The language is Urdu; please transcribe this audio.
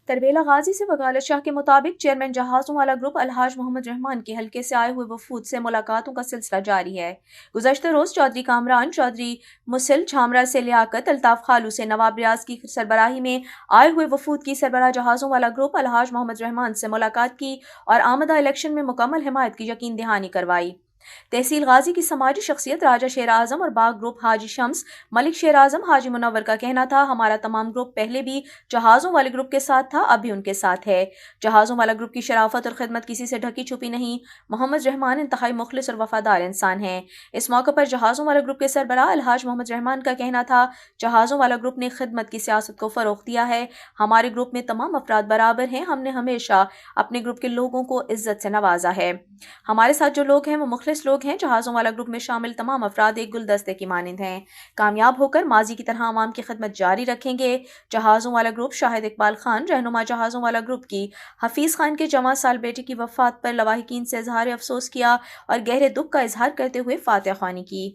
تربیلا غازی سے وکالت شاہ کے مطابق چیئرمین جہازوں والا گروپ الحاج محمد رحمان کے حلقے سے آئے ہوئے وفود سے ملاقاتوں کا سلسلہ جاری ہے۔ گزشتہ روز چودھری کامران، چودھری مسل چھامرا سے لیاقت، الطاف خالو سے نواب ریاض کی سربراہی میں آئے ہوئے وفود کی سربراہ جہازوں والا گروپ الحاج محمد رحمان سے ملاقات کی اور آمدہ الیکشن میں مکمل حمایت کی یقین دہانی کروائی۔ تحصیل غازی کی سماجی شخصیت راجہ شیر اعظم اور باغ گروپ حاجی شمس ملک شیر اعظم حاجی منور کا کہنا تھا، ہمارا تمام گروپ پہلے بھی جہازوں والے گروپ کے ساتھ تھا، اب بھی ان کے ساتھ ہے۔ جہازوں والا گروپ کی شرافت اور خدمت کسی سے ڈھکی چھپی نہیں۔ محمد رحمان انتہائی مخلص اور وفادار انسان ہیں۔ اس موقع پر جہازوں والا گروپ کے سربراہ الحاج محمد رحمان کا کہنا تھا، جہازوں والا گروپ نے خدمت کی سیاست کو فروغ دیا ہے۔ ہمارے گروپ میں تمام افراد برابر ہیں، ہم نے ہمیشہ اپنے گروپ کے لوگوں کو عزت سے نوازا ہے۔ ہمارے ساتھ جو لوگ ہیں وہ مخلص لوگ ہیں۔ جہازوں والا گروپ میں شامل تمام افراد ایک گلدستے کی مانند ہیں، کامیاب ہو کر ماضی کی طرح عوام کی خدمت جاری رکھیں گے۔ جہازوں والا گروپ شاہد اقبال خان، رہنما جہازوں والا گروپ کی حفیظ خان کے جوان سال بیٹے کی وفات پر لواحقین سے اظہار افسوس کیا اور گہرے دکھ کا اظہار کرتے ہوئے فاتحہ خوانی کی۔